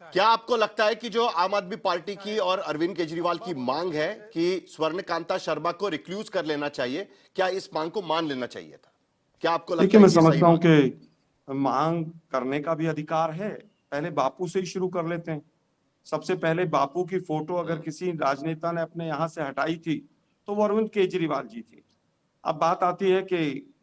क्या आपको लगता है कि जो आम आदमी पार्टी की और अरविंद केजरीवाल की मांग है कि स्वर्णकांता शर्मा को रिक्लूज कर लेना चाहिए, क्या इस मांग को मान लेना चाहिए था? क्या आपको लगता देखिए, है मैं कि ये सही समझता हूं मांग है? कि मांग करने का भी अधिकार है। पहले बापू से ही शुरू कर लेते हैं। सबसे पहले बापू की फोटो अगर किसी राजनेता ने अपने यहां से हटाई थी तो वो अरविंद केजरीवाल जी थे। अब बात आती है कि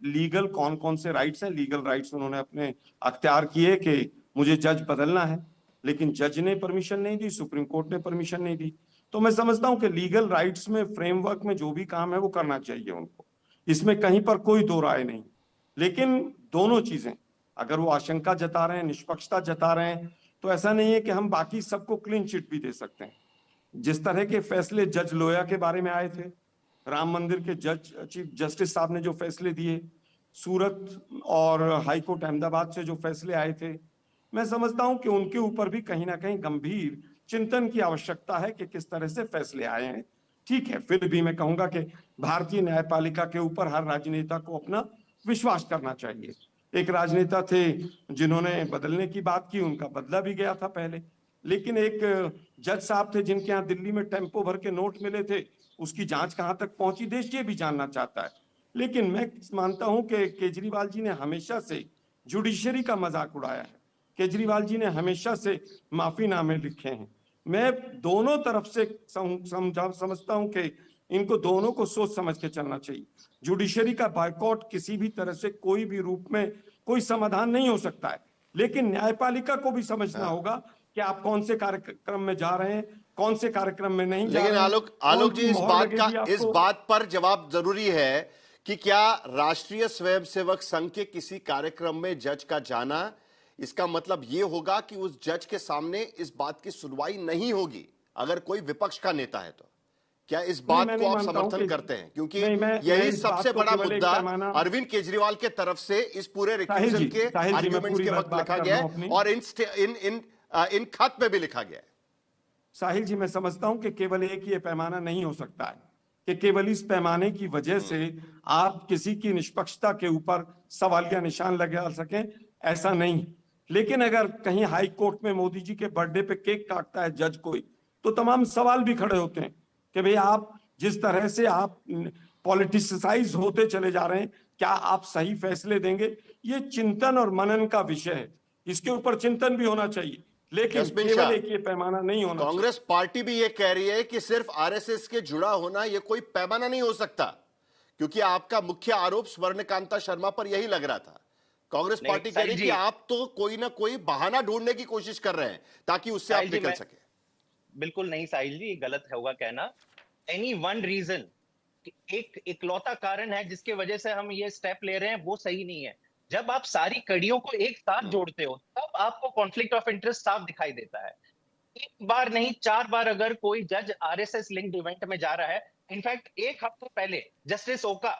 लीगल कौन कौन से राइट्स हैं। लीगल राइट्स उन्होंने अपने अख्तियार किए कि मुझे जज बदलना है, लेकिन जज ने परमिशन नहीं दी, सुप्रीम कोर्ट ने परमिशन नहीं दी। तो मैं समझता हूं कि लीगल राइट्स में, फ्रेमवर्क में जो भी काम है वो करना चाहिए उनको, इसमें कहीं पर कोई दो राय नहीं। लेकिन दोनों चीजें, अगर वो आशंका जता रहे हैं, निष्पक्षता जता रहे हैं, तो ऐसा नहीं है कि हम बाकी सबको क्लीन चिट भी दे सकते हैं। जिस तरह के फैसले जज लोया के बारे में आए थे, राम मंदिर के जज चीफ जस्टिस साहब ने जो फैसले दिए, सूरत और हाईकोर्ट अहमदाबाद से जो फैसले आए थे, मैं समझता हूं कि उनके ऊपर भी कहीं ना कहीं गंभीर चिंतन की आवश्यकता है कि किस तरह से फैसले आए हैं। ठीक है, फिर भी मैं कहूंगा कि भारतीय न्यायपालिका के ऊपर हर राजनेता को अपना विश्वास करना चाहिए। एक राजनेता थे जिन्होंने बदलने की बात की, उनका बदला भी गया था पहले। लेकिन एक जज साहब थे जिनके यहाँ दिल्ली में टेम्पो भर के नोट मिले थे, उसकी जांच कहां तक पहुंची, देश ये भी जानना चाहता है। लेकिन मैं मानता हूं कि केजरीवाल जी ने हमेशा से जुडिशरी का मजाक उड़ाया है। केजरीवाल जी ने हमेशा से माफीनामे लिखे हैं। मैं दोनों तरफ से समझता हूं कि इनको दोनों को सोच समझ के चलना चाहिए। जुडिशरी का बायकॉट किसी भी तरह से, कोई भी रूप में कोई समाधान नहीं हो सकता है, लेकिन न्यायपालिका को भी समझना होगा कि आप कौन से कार्यक्रम में जा रहे हैं, कौन से कार्यक्रम में नहीं जा लेकिन रहे हैं, आलोक कौन जी, सी मोहर लगेगी इस आपको। बात पर जवाब जरूरी है कि क्या राष्ट्रीय स्वयंसेवक संघ के किसी कार्यक्रम में जज का जाना, इसका मतलब यह होगा कि उस जज के सामने इस बात की सुनवाई नहीं होगी अगर कोई विपक्ष का नेता है? तो क्या इस नहीं, बात मैं को नहीं आप मानता हूं समर्थन कि, करते हैं? क्योंकि नहीं, मैं यही इस बात सबसे को बड़ा केवल एक मुद्दा पैमाना। अरविंद केजरीवाल के तरफ से इस पूरे रिक्यूजल के साहिल जी, मैं आर्ग्यूमेंट्स पूरी के बात वक्त बात लिखा कर गया रहा हूं है अपनी। और इन खत में भी लिखा गया है। साहिल जी, मैं समझता हूं कि केवल एक ये पैमाना नहीं हो सकता है कि केवल इस पैमाने की वजह से आप किसी की निष्पक्षता के ऊपर सवालिया निशान लगा सकें, ऐसा नहीं। लेकिन अगर कहीं हाई कोर्ट में मोदी जी के बर्थडे पे केक काटता है जज कोई, तो तमाम सवाल भी खड़े होते हैं कि भाई आप जिस तरह से आप पॉलिटिसाइज होते चले जा रहे हैं, क्या आप सही फैसले देंगे? ये चिंतन और मनन का विषय है, इसके ऊपर चिंतन भी होना चाहिए, लेकिन जसमीन केवल शाह, एक ये पैमाना नहीं होना चाहिए। कांग्रेस पार्टी भी ये कह रही है कि सिर्फ आरएसएस के जुड़ा होना यह कोई पैमाना नहीं हो सकता, क्योंकि आपका मुख्य आरोप स्वर्णकांता शर्मा पर यही लग रहा था। कांग्रेस नहीं पार्टी कह रही साहिल है कि जी, आप तो कोई ना कोई बहाना ढूंढने की कोशिश कर रहे हैं ताकि उससे आप साहिल जी, निकल मैं सके। बिल्कुल नहीं साहिल जी, गलत होगा कहना। एनी वन रीजन, एक इकलौता कारण है जिसके वजह से हम ये स्टेप ले रहे हैं, वो सही नहीं है। जब आप सारी कड़ियों को एक साथ जोड़ते हो तब आपको कॉन्फ्लिक्ट ऑफ इंटरेस्ट साफ दिखाई देता है। एक बार नहीं, 4 बार अगर कोई जज आरएसएस लिंक्ड इवेंट में जा रहा है। इनफैक्ट एक हफ्ते पहले जस्टिस ओका,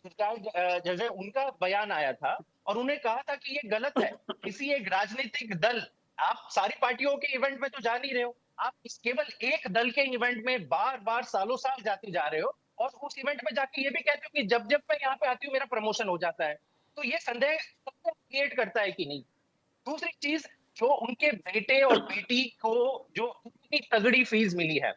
जज है, उनका बयान आया था और उन्हें कहा था कि ये गलत है। किसी एक राजनीतिक दल, आप सारी पार्टियों के इवेंट में तो जा नहीं रहे हो, आप केवल एक दल के इवेंट में बार बार सालों साल जाते जा रहे हो और उस इवेंट में जाके ये भी कहते हो कि जब जब मैं यहाँ पे आती हूँ मेरा प्रमोशन हो जाता है। तो ये संदेह क्रिएट करता है कि नहीं। दूसरी चीज, जो उनके बेटे और बेटी को जो इतनी तगड़ी फीस मिली है,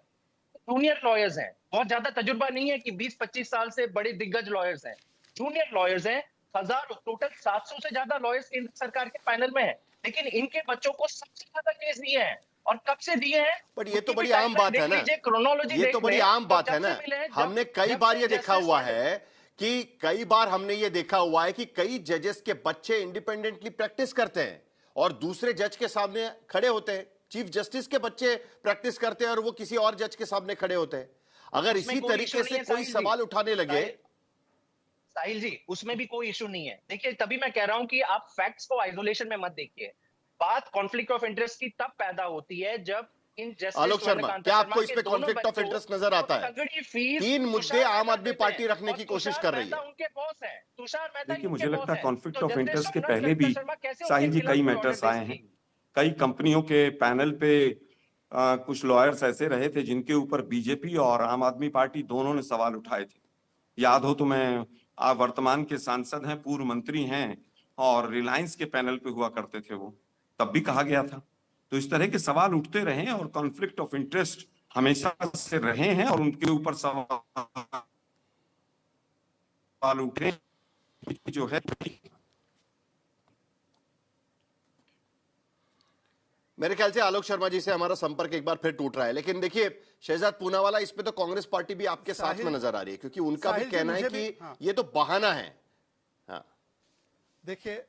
जूनियर लॉयर्स हैं, बहुत ज्यादा तजुर्बा नहीं है कि 20-25 साल से बड़े दिग्गज लॉयर्स हैं, जूनियर लॉयर्स हैं। हजारों, टोटल 700 से ज्यादा लॉयर्स केंद्र सरकार के पैनल में है, लेकिन इनके बच्चों को सबसे ज्यादा केस दिए हैं। और कब से दिए हैं? पर ये तो उनकी भी बड़ी आम टाइमलाइन बात है देख ना, लीजिए, क्रोनोलॉजी ये तो देख बड़ी लें, आम तो बात है जब ना। से मिले हैं, हमने कई जब बार से ये देखा जस्टिस हुआ है कि कई बार हमने ये देखा हुआ है कि कई जजेस के बच्चे इंडिपेंडेंटली प्रैक्टिस करते हैं और दूसरे जज के सामने खड़े होते हैं। चीफ जस्टिस के बच्चे प्रैक्टिस करते हैं और वो किसी और जज के सामने खड़े होते हैं। अगर उसमें इसी कोई इशू तरीके नहीं से है कोई साहिल जी। सवाल उठाने लगे। साहिल जी, उसमें भी कोई इशू नहीं है। देखिए, तभी मैं कह रहा हूं कि आप फैक्ट्स को आइसोलेशन में मत देखिए। बात कॉन्फ्लिक्ट ऑफ इंटरेस्ट की तब पैदा होती है जब इन जस्टिस आलोक शर्मा, स्वर्णकांता क्या शर्मा आपको के इसमें दोनों कॉन्फ्लिक्ट ऑफ बच्चों इंटरेस्ट नजर को आता है? तगड़ी फीस 3 मुद्दे तुषार आम मेहता आदमी देते पार्टी हैं रखने और की कोशिश तुषार कर रही मेहता है। उनके बॉस हैं। तुषार मेहता ही देखिए, उनके मुझे बॉस लगता है हैं। कॉन्फ्लिक्ट तो ऑफ जस्टिस इंटरेस्ट के पहले स्वर्णकांता भी शर्मा कैसे उनके साहिल जी खिलाफ कई कोई ऑर्डर मैटर्स दे आए हैं। सकेंगे? कई कंपनियों के पैनल पे कुछ लॉयर्स ऐसे रहे थे जिनके ऊपर बीजेपी और आम आदमी पार्टी दोनों ने सवाल उठाए थे। याद हो तो मैं, आप वर्तमान के सांसद हैं, पूर्व मंत्री हैं और रिलायंस के पैनल पे हुआ करते थे वो, तब भी कहा गया था। तो इस तरह के सवाल उठते रहे और कॉन्फ्लिक्ट ऑफ इंटरेस्ट हमेशा से रहे हैं और उनके ऊपर सवाल उठे जो है। मेरे ख्याल से आलोक शर्मा जी से हमारा संपर्क एक बार फिर टूट रहा है, लेकिन देखिए शहजाद पूनावाला, इस पे तो कांग्रेस पार्टी भी आपके साथ में नजर आ रही है, क्योंकि उनका भी कहना है कि ये तो बहाना है। हाँ, देखिए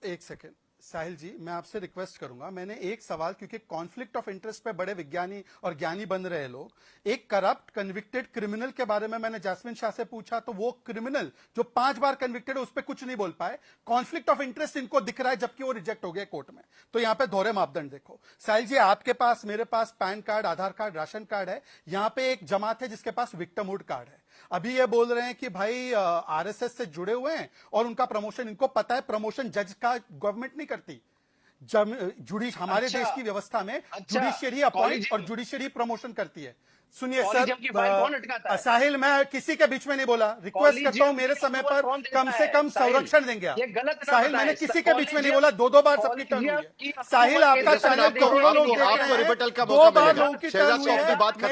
एक सेकेंड साहिल जी, मैं आपसे रिक्वेस्ट करूंगा, मैंने एक सवाल, क्योंकि कॉन्फ्लिक्ट ऑफ इंटरेस्ट पे बड़े विज्ञानी और ज्ञानी बन रहे लोग, एक करप्ट कन्विक्टेड क्रिमिनल के बारे में मैंने जैस्मिन शाह से पूछा, तो वो क्रिमिनल जो 5 बार कन्विक्टेड है उस पर कुछ नहीं बोल पाए। कॉन्फ्लिक्ट ऑफ इंटरेस्ट इनको दिख रहा है, जबकि वो रिजेक्ट हो गए कोर्ट में। तो यहां पे दोहरे मापदंड देखो साहिल जी, आपके पास, मेरे पास पैन कार्ड, आधार कार्ड, राशन कार्ड है, यहां पे एक जमात है जिसके पास विक्टिमहुड कार्ड है। अभी ये बोल रहे हैं कि भाई आरएसएस से जुड़े हुए हैं और उनका प्रमोशन, इनको पता है प्रमोशन जज का गवर्नमेंट नहीं करती। हमारे देश की व्यवस्था में जुडिशियरी अपॉइंट और जुडिशियरी प्रमोशन करती है। सुनिए सर, साहिल, मैं किसी के बीच में नहीं बोला, रिक्वेस्ट करता हूं मेरे समय पर कम से कम संरक्षण देंगे आप। साहिल, मैंने किसी के बीच में नहीं बोला, 2 बार सबकी टर्न हुई है। साहिल, आपका चैनल करोड़ों लोग देख रहे हैं, 2 बार लोगों की टर्न हुई है,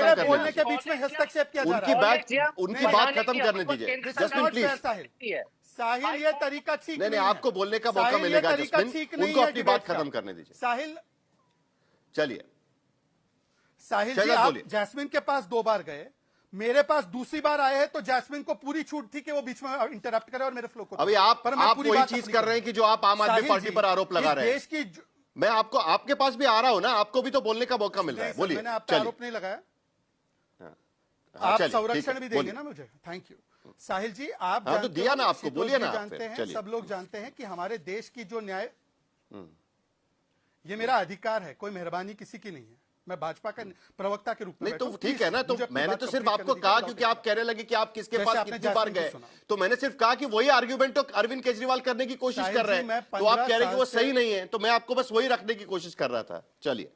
मेरे बोलने के बीच में हस्तक्षेप किया जा रहा है। उनकी बात खत्म करने दीजिए जस्मिन, प्लीज। साहिल, ये तरीका ठीक नहीं, आपको बोलने का मौका मिलेगा जस्मिन, उनको अपनी बात खत्म करने दीजिए। साहिल, चलिए साहिल जी, आप जैस्मिन के पास 2 बार गए, मेरे पास दूसरी बार आए हैं, तो जैस्मिन को पूरी छूट थी कि वो बीच में इंटरप्ट करे और मेरे फ्लो को। अभी आप वही चीज कर रहे हैं कि जो आप आम आदमी पार्टी पर आरोप लगा रहे हैं। देश की मैं आपको, आपके पास भी आ रहा हूं ना, आपको भी तो बोलने का मौका मिल रहा है, बोलिए। मैंने आप पर आरोप नहीं लगाया, आप संरक्षण भी देंगे ना मुझे, थैंक यू। साहिल जी, आप तो दिया ना आपको, बोलिए ना। जानते हैं, सब लोग जानते हैं कि हमारे देश की जो न्याय, ये मेरा अधिकार है, कोई मेहरबानी किसी की नहीं है, मैं भाजपा का प्रवक्ता के रूप में। नहीं तो ठीक है ना, तो मैंने तो सिर्फ आपको कहा, क्योंकि आप कहने लगे कि आप किसके पास कितनी बार गए, तो मैंने सिर्फ कहा कि वही आर्ग्यूमेंट तो अरविंद केजरीवाल करने की कोशिश कर रहे हैं, तो आप कह रहे हैं कि वो सही नहीं है, तो मैं आपको बस वही रखने की कोशिश कर रहा था। चलिए,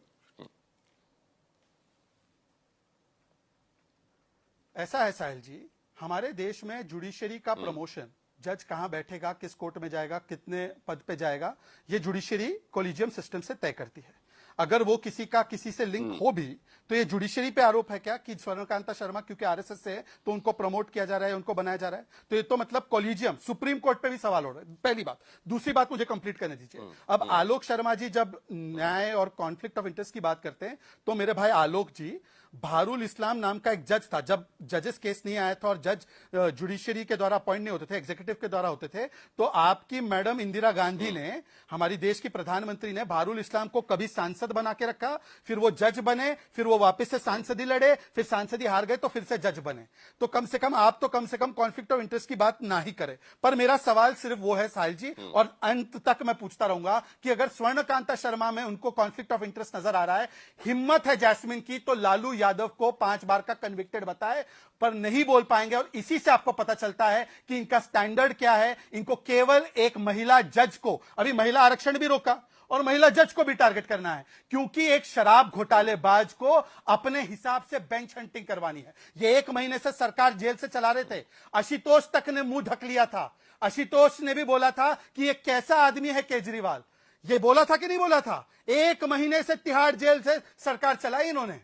ऐसा है साहिल जी, हमारे देश में जुडिशरी का प्रमोशन, जज कहां बैठेगा, किस कोर्ट में जाएगा, कितने पद पे जाएगा, ये जुडिशरी कोलिजियम सिस्टम से तय करती है। अगर वो किसी का किसी से लिंक हो भी, तो ये जुडिशरी पे आरोप है क्या कि स्वर्णकांता शर्मा क्योंकि आरएसएस से है तो उनको प्रमोट किया जा रहा है, उनको बनाया जा रहा है, तो ये तो मतलब कोलिजियम, सुप्रीम कोर्ट पे भी सवाल हो रहा है। पहली बात। दूसरी बात मुझे कंप्लीट करने दीजिए। अब आलोक शर्मा जी जब न्याय और कॉन्फ्लिक्ट ऑफ इंटरेस्ट की बात करते हैं, तो मेरे भाई आलोक जी, भारुल इस्लाम नाम का एक जज था, जब जजेस केस नहीं आया था और जज जुडिशरी के द्वारा अपॉइंट नहीं होते थे, एग्जीक्यूटिव के द्वारा होते थे, तो आपकी मैडम इंदिरा गांधी ने, हमारी देश की प्रधानमंत्री ने भारुल इस्लाम को कभी सांसद बना के रखा, फिर वो जज बने, फिर वो वापस से सांसदी लड़े, फिर सांसदी हार गए तो फिर से जज बने। तो कम से कम आप तो कम से कम कॉन्फ्लिक्ट ऑफ इंटरेस्ट की बात ना ही करें। पर मेरा सवाल सिर्फ वो है साहिल जी, और अंत तक मैं पूछता रहूंगा कि अगर स्वर्णकांता शर्मा में उनको कॉन्फ्लिक्ट ऑफ इंटरेस्ट नजर आ रहा है, हिम्मत है जैस्मिन की, तो लालू यादव को 5 बार का कन्विक्टेड बताए, पर नहीं बोल पाएंगे। और इसी से आपको पता चलता है कि इनका स्टैंडर्ड क्या है। इनको केवल एक महिला जज को, अभी महिला आरक्षण भी रोका, और महिला जज को भी टारगेट करना है, क्योंकि एक शराब घोटालेबाज को अपने हिसाब से बेंच हंटिंग करवानी है। ये 1 महीने से सरकार जेल से चला रहे थे, आशुतोष तक ने मुंह ढक लिया था। आशुतोष ने भी बोला था कि ये कैसा आदमी है केजरीवाल, ये बोला था कि नहीं बोला था? 1 महीने से तिहाड़ जेल से सरकार चलाई इन्होंने।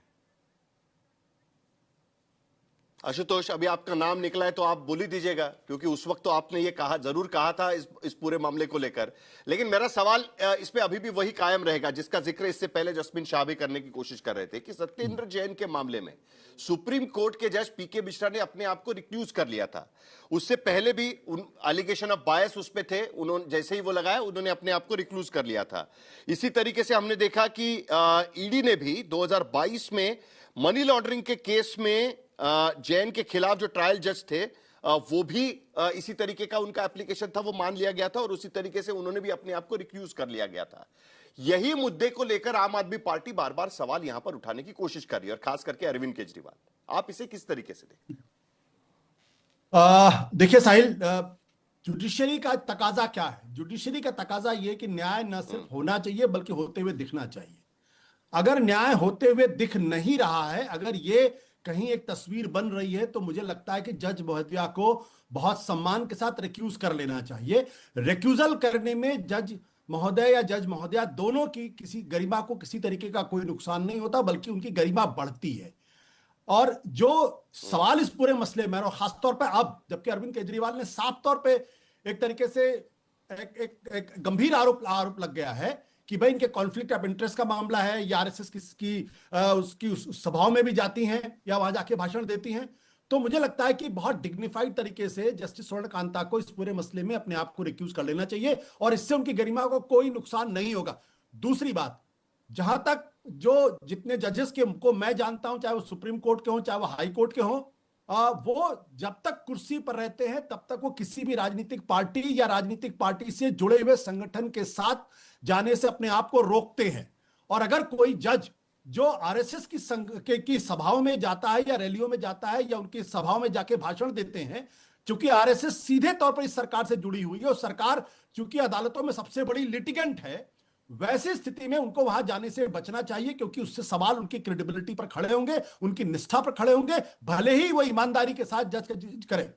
आशुतोष, अभी आपका नाम निकला है तो आप बोल ही दीजिएगा, क्योंकि उस वक्त तो आपने ये कहा, जरूर कहा था इस पूरे मामले को लेकर। लेकिन मेरा सवाल इस पे अभी भी वही कायम रहेगा जिसका जिक्र इससे पहले जस्मिन शाह भी करने की कोशिश कर रहे थे, कि सत्येंद्र जैन के मामले में सुप्रीम कोर्ट के जज पीके मिश्रा ने अपने आप को रिक्यूज कर लिया था। उससे पहले भी एलिगेशन ऑफ बायस उस पे थे, उन्होंने जैसे ही वो लगाया उन्होंने अपने आप को रिक्यूज कर लिया था। इसी तरीके से हमने देखा कि ईडी ने भी 2022 में मनी लॉन्ड्रिंग के केस में जैन के खिलाफ जो ट्रायल जज थे, वो भी इसी तरीके का उनका एप्लीकेशन था, वो मान लिया गया था, और उसी तरीके से उन्होंने भी अपने आप को रिक्यूज कर लिया गया था। यही मुद्दे को लेकर आम आदमी पार्टी बार बार सवाल यहां पर उठाने की कोशिश कर रही है, और खास करके अरविंद केजरीवाल। आप इसे किस तरीके से देखते हैं? देखिए साहिल, जुडिशरी का तकाजा क्या है? जुडिशरी का तकाजा यह कि न्याय न सिर्फ होना चाहिए बल्कि होते हुए दिखना चाहिए। अगर न्याय होते हुए दिख नहीं रहा है, अगर ये कहीं एक तस्वीर बन रही है, तो मुझे लगता है कि जज मोहतिया को बहुत सम्मान के साथ रिक्यूज कर लेना चाहिए। रिक्यूजल करने में जज महोदय या जज महोदया दोनों की किसी गरिमा को किसी तरीके का कोई नुकसान नहीं होता, बल्कि उनकी गरिमा बढ़ती है। और जो सवाल इस पूरे मसले में, और खासतौर पर अब जबकि अरविंद केजरीवाल ने साफ तौर पे एक तरीके से एक गंभीर आरोप लग गया है कि भाई इनके कॉन्फ्लिक्ट ऑफ इंटरेस्ट का मामला है, या आरएसएस उसकी उस सभाओं में भी जाती हैं या वहां जाके भाषण देती हैं। तो मुझे लगता है कि बहुत डिग्निफाइड तरीके से जस्टिस स्वर्णकांता को इस पूरे मसले में अपने आप को रिक्यूज कर लेना चाहिए, और इससे उनकी गरिमा को कोई नुकसान नहीं होगा। दूसरी बात, जहां तक जो जितने जजेस के को मैं जानता हूं, चाहे वो सुप्रीम कोर्ट के हों चाहे वो हाई कोर्ट के हों, वो जब तक कुर्सी पर रहते हैं तब तक वो किसी भी राजनीतिक पार्टी या राजनीतिक पार्टी से जुड़े हुए संगठन के साथ जाने से अपने आप को रोकते हैं। और अगर कोई जज जो आरएसएस की सभाओं में जाता है या रैलियों में जाता है या उनकी सभाओं में जाके भाषण देते हैं, क्योंकि आरएसएस सीधे तौर पर इस सरकार से जुड़ी हुई है और सरकार चूंकि अदालतों में सबसे बड़ी लिटिगेंट है, वैसी स्थिति में उनको वहां जाने से बचना चाहिए, क्योंकि उससे सवाल उनकी क्रेडिबिलिटी पर खड़े होंगे, उनकी निष्ठा पर खड़े होंगे, भले ही वो ईमानदारी के साथ जज करें।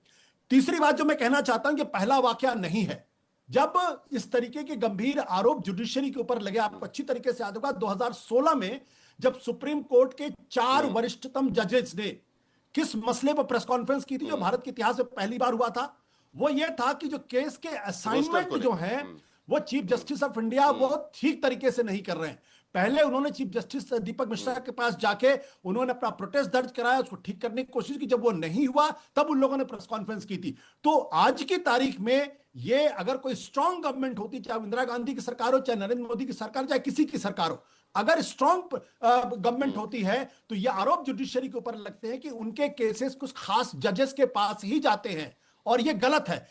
तीसरी बात जो मैं कहना चाहता हूं कि पहला वाकया नहीं है जब इस तरीके के गंभीर आरोप जुडिशरी के ऊपर लगे। आपको अच्छी तरीके से याद होगा 2016 में जब सुप्रीम कोर्ट के 4 वरिष्ठतम जजेस ने किस मसले पर प्रेस कॉन्फ्रेंस की थी, जो भारत के इतिहास में पहली बार हुआ था, वो ये था कि जो केस के असाइनमेंट जो है वो चीफ जस्टिस ऑफ इंडिया वो ठीक तरीके से नहीं कर रहे हैं। पहले उन्होंने चीफ जस्टिस दीपक मिश्रा के पास जाके उन्होंने अपना प्रोटेस्ट दर्ज कराया, उसको ठीक करने की कोशिश की। जब वो नहीं हुआ तब उन लोगों ने प्रेस कॉन्फ्रेंस की थी। तो आज की तारीख में ये अगर कोई स्ट्रांग गवर्नमेंट होती, चाहे इंदिरा गांधी की सरकार हो, चाहे नरेंद्र मोदी की सरकार, चाहे किसी की सरकार हो, अगर स्ट्रांग गवर्नमेंट होती है तो ये आरोप जुडिशरी के ऊपर लगते हैं कि उनके केसेस कुछ खास जजेस के पास ही जाते हैं, और ये गलत है।